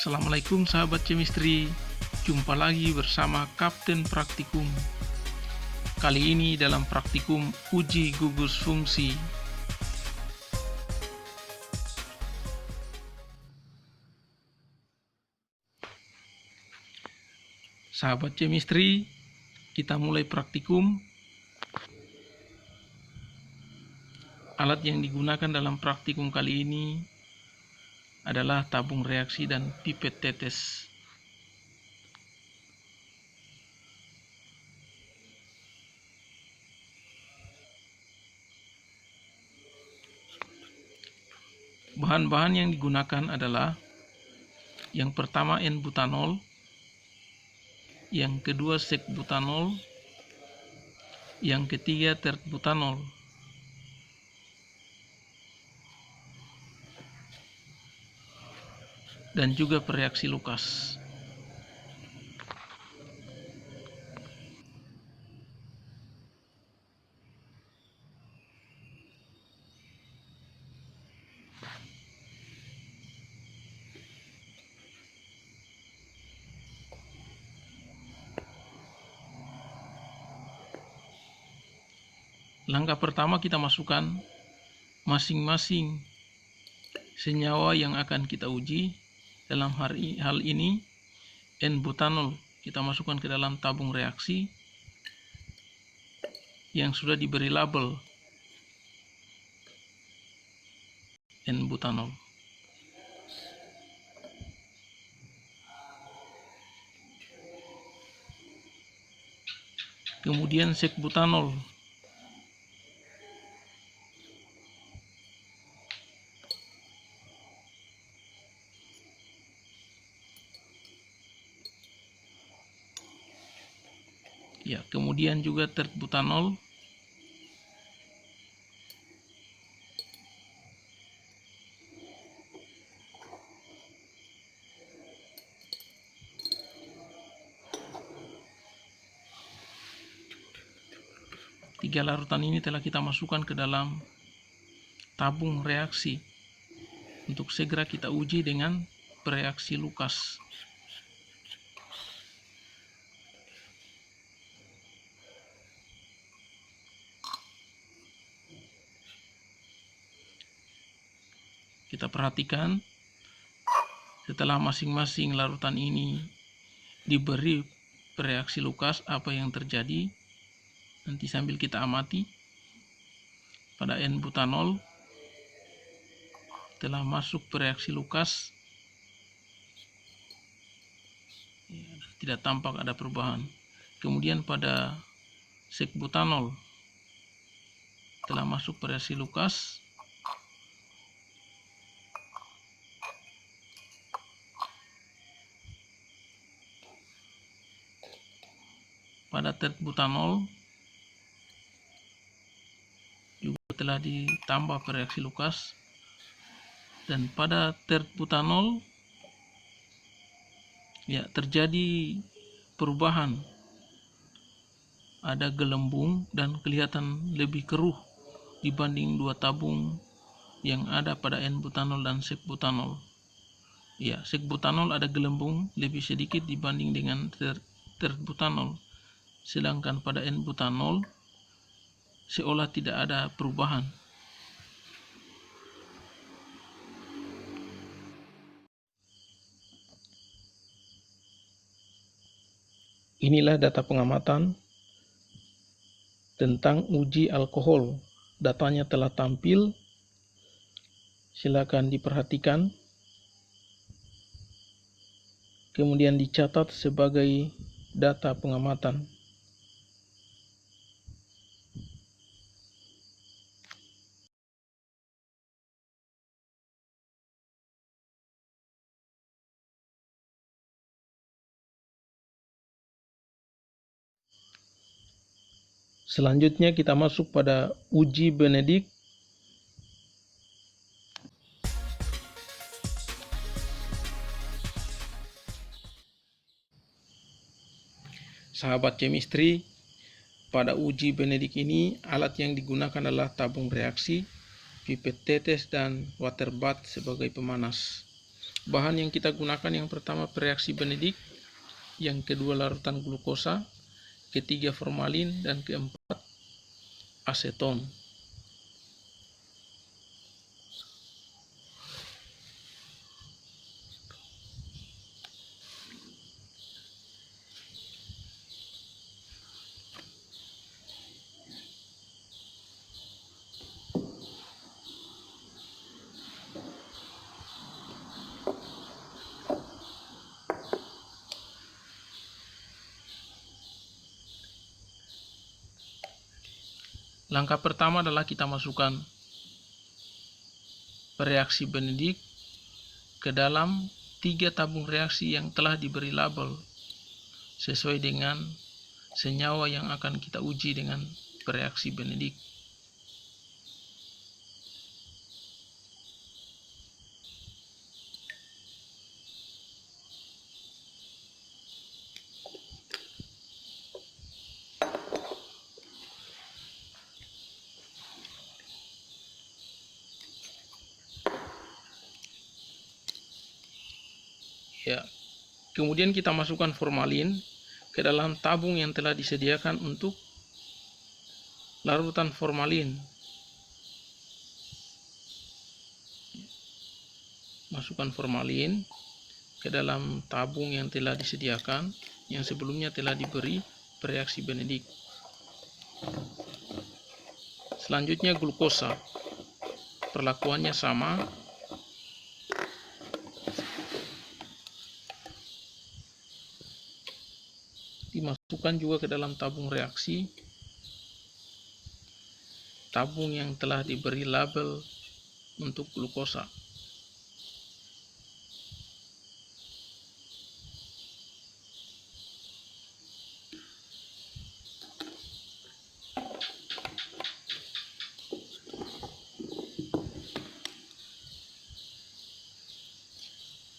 Assalamualaikum sahabat chemistry, jumpa lagi bersama Kapten Praktikum. Kali ini dalam praktikum uji gugus fungsi. Sahabat chemistry, kita mulai praktikum. Alat yang digunakan dalam praktikum kali ini adalah tabung reaksi dan pipet tetes. Bahan-bahan yang digunakan adalah yang pertama N-butanol, yang kedua sek-butanol, yang ketiga tert-butanol. Dan juga pereaksi Lucas. Langkah pertama kita masukkan masing-masing senyawa yang akan kita uji. Dalam hal ini N-butanol kita masukkan ke dalam tabung reaksi yang sudah diberi label N-butanol. Kemudian sek-butanol. Ya, kemudian juga tert-butanol. Tiga larutan ini telah kita masukkan ke dalam tabung reaksi untuk segera kita uji dengan pereaksi Lucas. Kita perhatikan setelah masing-masing larutan ini diberi pereaksi Lucas, apa yang terjadi. Nanti sambil kita amati, pada N-butanol telah masuk pereaksi Lucas, tidak tampak ada perubahan. Kemudian pada sek-butanol telah masuk pereaksi Lucas, pada tert-butanol juga telah ditambah pereaksi Lucas, dan pada tert-butanol ya terjadi perubahan, ada gelembung dan kelihatan lebih keruh dibanding dua tabung yang ada pada N-butanol dan sek-butanol. Ya, sek-butanol ada gelembung lebih sedikit dibanding dengan tert-butanol, sedangkan pada N-butanol seolah tidak ada perubahan. Inilah data pengamatan tentang uji alkohol. Datanya telah tampil, silakan diperhatikan, kemudian dicatat sebagai data pengamatan. Selanjutnya kita masuk pada uji Benedict. Sahabat chemistry, pada uji Benedict ini alat yang digunakan adalah tabung reaksi, pipet tetes, dan water bath sebagai pemanas. Bahan yang kita gunakan yang pertama pereaksi Benedict, yang kedua larutan glukosa, ketiga formalin, dan keempat aseton. Langkah pertama adalah kita masukkan reaksi Benedict ke dalam 3 tabung reaksi yang telah diberi label sesuai dengan senyawa yang akan kita uji dengan reaksi Benedict. Ya, kemudian kita masukkan formalin ke dalam tabung yang telah disediakan untuk larutan formalin. Masukkan formalin ke dalam tabung yang telah disediakan, yang sebelumnya telah diberi reaksi Benedict. Selanjutnya glukosa, perlakuannya sama. Dimasukkan juga ke dalam tabung reaksi, tabung yang telah diberi label untuk glukosa.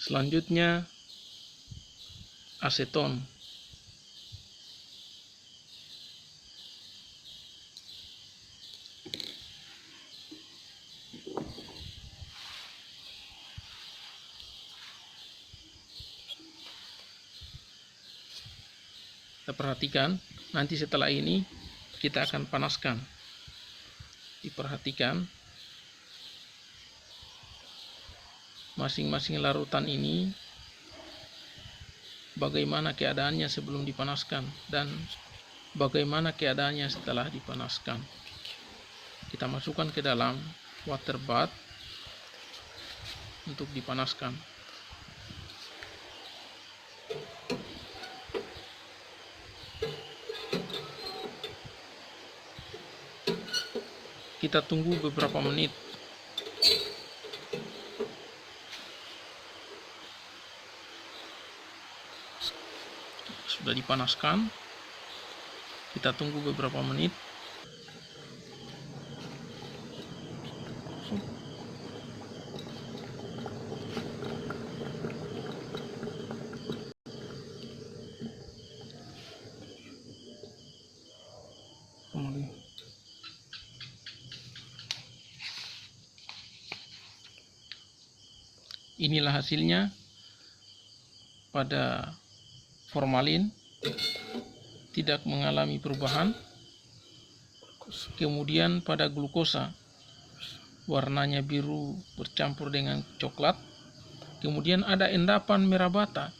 Selanjutnya aseton. Kita perhatikan, nanti setelah ini kita akan panaskan. Diperhatikan masing-masing larutan ini bagaimana keadaannya sebelum dipanaskan dan bagaimana keadaannya setelah dipanaskan. Kita masukkan ke dalam water bath untuk dipanaskan. Kita tunggu beberapa menit. Sudah dipanaskan, kita tunggu beberapa menit. Inilah hasilnya. Pada formalin tidak mengalami perubahan. Kemudian pada glukosa warnanya biru bercampur dengan coklat. Kemudian ada endapan merah bata.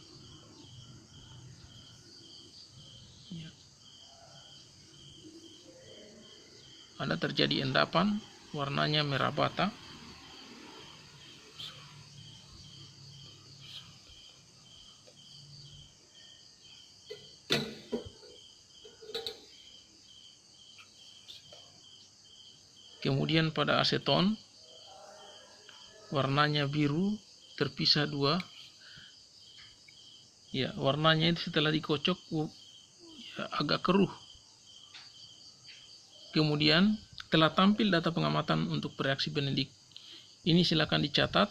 Ada terjadi endapan, warnanya merah bata. Kemudian pada aseton warnanya biru terpisah dua. Ya, warnanya itu setelah dikocok ya, agak keruh. Kemudian telah tampil data pengamatan untuk reaksi Benedict. Ini silakan dicatat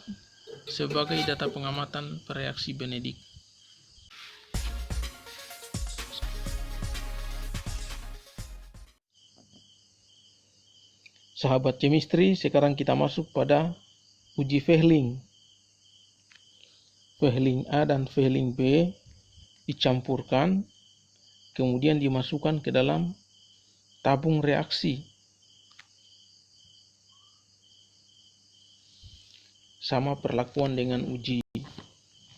sebagai data pengamatan reaksi Benedict. Sahabat chemistry, sekarang kita masuk pada uji Fehling. Veiling A dan veiling B dicampurkan, kemudian dimasukkan ke dalam tabung reaksi. Sama perlakuan dengan uji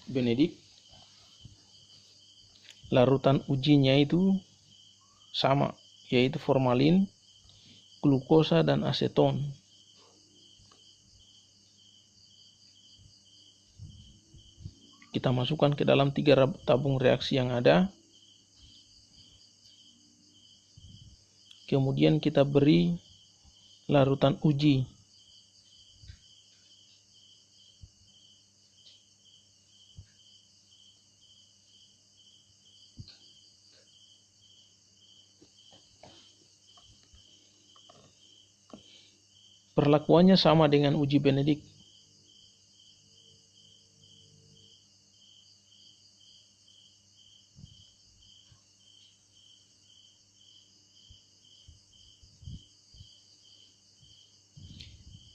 Benedict. Larutan ujinya itu sama, yaitu formalin, glukosa, dan aseton. Kita masukkan ke dalam 3 tabung reaksi yang ada. Kemudian kita beri larutan uji. Perlakuannya sama dengan uji Benedict.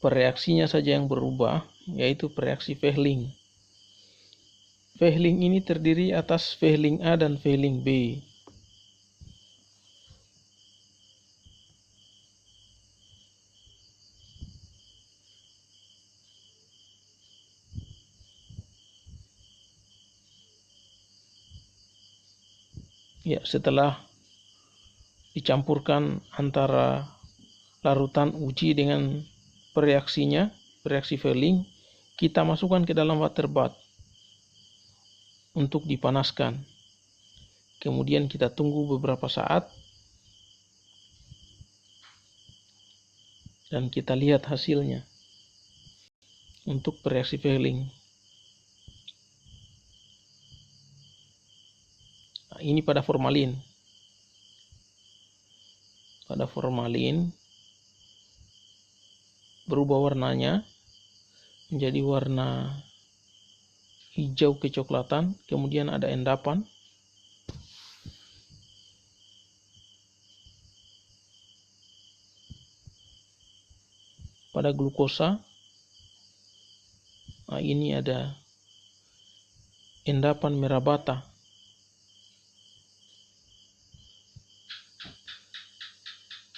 Pereaksinya saja yang berubah, yaitu pereaksi Veiling. Veiling ini terdiri atas veiling A dan veiling B. Ya, setelah dicampurkan antara larutan uji dengan pereaksinya, pereaksi Veiling, kita masukkan ke dalam water bath untuk dipanaskan. Kemudian kita tunggu beberapa saat dan kita lihat hasilnya untuk pereaksi Veiling. Nah, ini pada formalin. Pada formalin berubah warnanya menjadi warna hijau kecoklatan, kemudian ada endapan. Pada glukosa, nah ini ada endapan merah bata.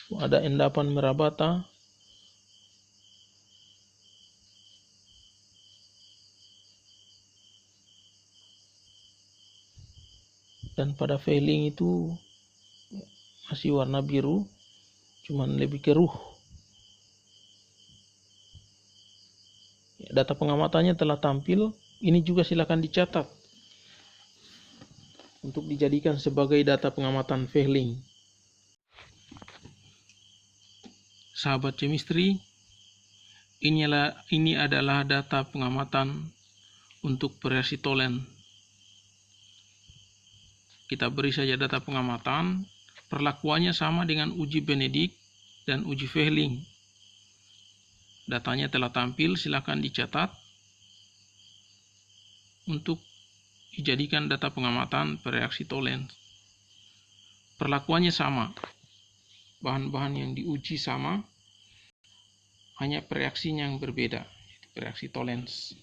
Ada endapan merah bata. Dan pada Veiling itu masih warna biru, cuman lebih keruh. Data pengamatannya telah tampil. Ini juga silakan dicatat untuk dijadikan sebagai data pengamatan Veiling. Sahabat chemistry, ini adalah data pengamatan untuk pereaksi Tollens. Kita beri saja data pengamatan. Perlakuannya sama dengan uji Benedict dan uji Veiling. Datanya telah tampil, silakan dicatat untuk dijadikan data pengamatan pereaksi Tollens. Perlakuannya sama, bahan-bahan yang diuji sama, hanya pereaksinya yang berbeda, yaitu pereaksi Tollens.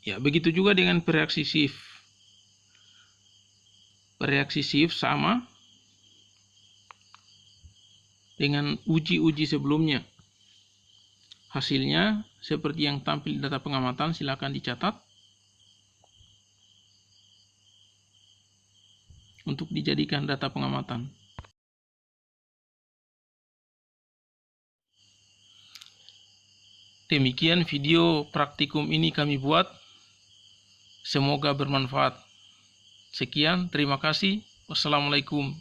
Ya, begitu juga dengan pereaksi Schiff. Pereaksi Schiff sama dengan uji-uji sebelumnya. Hasilnya seperti yang tampil di data pengamatan, silakan dicatat untuk dijadikan data pengamatan. Demikian video praktikum ini kami buat. Semoga bermanfaat. Sekian, terima kasih. Wassalamualaikum.